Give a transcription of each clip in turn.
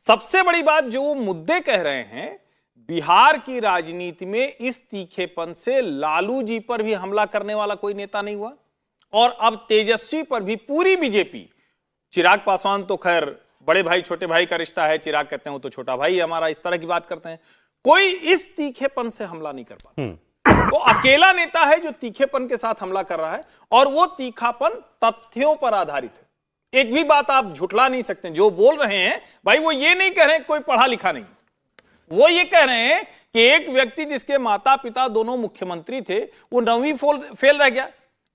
सबसे बड़ी बात जो वो मुद्दे कह रहे हैं, बिहार की राजनीति में इस तीखेपन से लालू जी पर भी हमला करने वाला कोई नेता नहीं हुआ, और अब तेजस्वी पर भी पूरी बीजेपी, चिराग पासवान तो खैर बड़े भाई छोटे भाई का रिश्ता है, चिराग कहते हैं वो तो छोटा भाई हमारा, इस तरह की बात करते हैं, कोई इस तीखेपन से हमला नहीं कर पाता। वो अकेला नेता है जो तीखेपन के साथ हमला कर रहा है, और वो तीखापन तथ्यों पर आधारित है। एक भी बात आप झुठला नहीं सकते। जो बोल रहे हैं भाई वो ये नहीं कह रहे कोई पढ़ा लिखा नहीं, वो ये कह रहे हैं कि एक व्यक्ति जिसके माता पिता दोनों मुख्यमंत्री थे वो 9वीं फेल रह गया,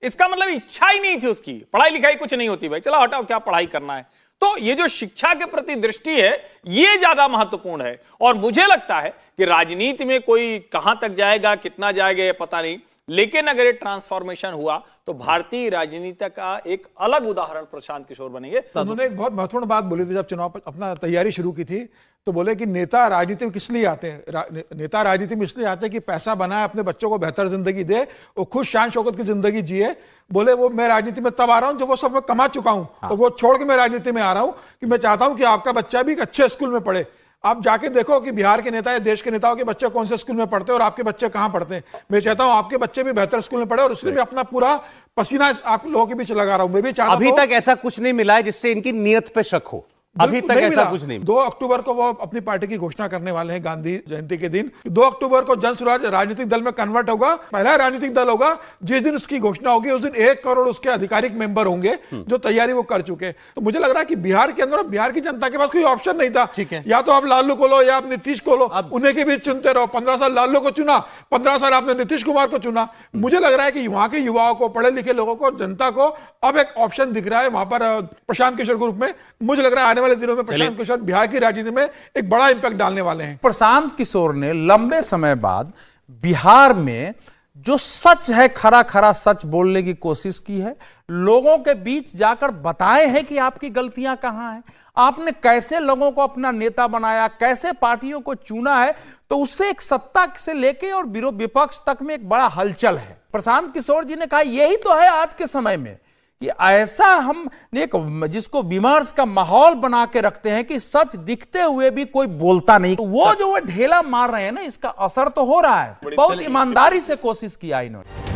इसका मतलब इच्छा ही नहीं थी उसकी, पढ़ाई लिखाई कुछ नहीं होती, भाई चला हटाओ क्या पढ़ाई करना है। तो ये जो शिक्षा के प्रति दृष्टि है ये ज्यादा महत्वपूर्ण है, और मुझे लगता है कि राजनीति में कोई कहां तक जाएगा कितना जाएगा ये पता नहीं, लेकिन अगर ये ट्रांसफॉर्मेशन हुआ तो भारतीय राजनीति का एक अलग उदाहरण प्रशांत किशोर बनेंगे। उन्होंने एक बहुत महत्वपूर्ण बात बोली थी जब चुनाव पर अपना तैयारी शुरू की थी, तो बोले कि नेता राजनीति में किस लिए आते हैं, नेता राजनीति में इसलिए आते हैं कि पैसा बनाए, अपने बच्चों को बेहतर जिंदगी दे, वो खुद शान शौकत की जिंदगी जिए। बोले वो मैं राजनीति में तब आ रहा हूं जब वो सब मैं कमा चुका हूं, और वो छोड़ के मैं राजनीति में आ रहा हूं कि मैं चाहता हूं कि आपका बच्चा भी एक अच्छे स्कूल में पढ़े। आप जाके देखो कि बिहार के नेता या देश के नेताओं के बच्चे कौन से स्कूल में पढ़ते हैं और आपके बच्चे कहां पढ़ते हैं। मैं चाहता हूं आपके बच्चे भी बेहतर स्कूल में पढ़े, और इसलिए मैं अपना पूरा पसीना आप लोगों के बीच लगा रहा हूं। मैं भी चाहता हूं। अभी तक ऐसा कुछ नहीं मिला है जिससे इनकी नियत पे शक हो, अभी तक ऐसा कुछ नहीं। 2 अक्टूबर को वो अपनी पार्टी की घोषणा करने वाले हैं, गांधी जयंती के दिन। 2 अक्टूबर को जन स्वराज राजनीतिक दल में कन्वर्ट होगा, पहला राजनीतिक दल होगा। जिस दिन उसकी घोषणा होगी उस दिन 1 करोड़ उसके आधिकारिक मेंबर होंगे जो तैयारी वो कर चुके। तो मुझे लग रहा है कि बिहार के अंदर बिहार की जनता के पास कोई ऑप्शन नहीं था। ठीक है, या तो आप लालू को लो या आप नीतीश को लो, उन्हें के बीच चुनते रहो। 15 साल लालू को चुना, 15 साल आपने नीतीश कुमार को चुना। मुझे लग रहा है कि वहां के युवाओं को, पढ़े लिखे लोगों को, जनता को अब एक ऑप्शन दिख रहा है वहां पर प्रशांत किशोर के रूप में। मुझे लग रहा है आने वाले दिनों में प्रशांत किशोर बिहार की राजनीति में एक बड़ा इंपैक्ट डालने वाले हैं। प्रशांत किशोर ने लंबे समय बाद बिहार में जो सच है, खरा खरा सच बोलने की कोशिश की है, लोगों के बीच जाकर बताए हैं कि आपकी गलतियां कहां हैं, आपने कैसे लोगों को अपना नेता बनाया, कैसे पार्टियों को चुना है। तो उससे एक सत्ता से लेके और विपक्ष तक में एक बड़ा हलचल है। प्रशांत किशोर जी ने कहा यही तो है आज के समय में कि ऐसा हम एक जिसको विमर्श का माहौल बना के रखते हैं कि सच दिखते हुए भी कोई बोलता नहीं। तो वो जो ढेला मार रहे हैं ना, इसका असर तो हो रहा है। बहुत ईमानदारी से कोशिश किया इन्होंने।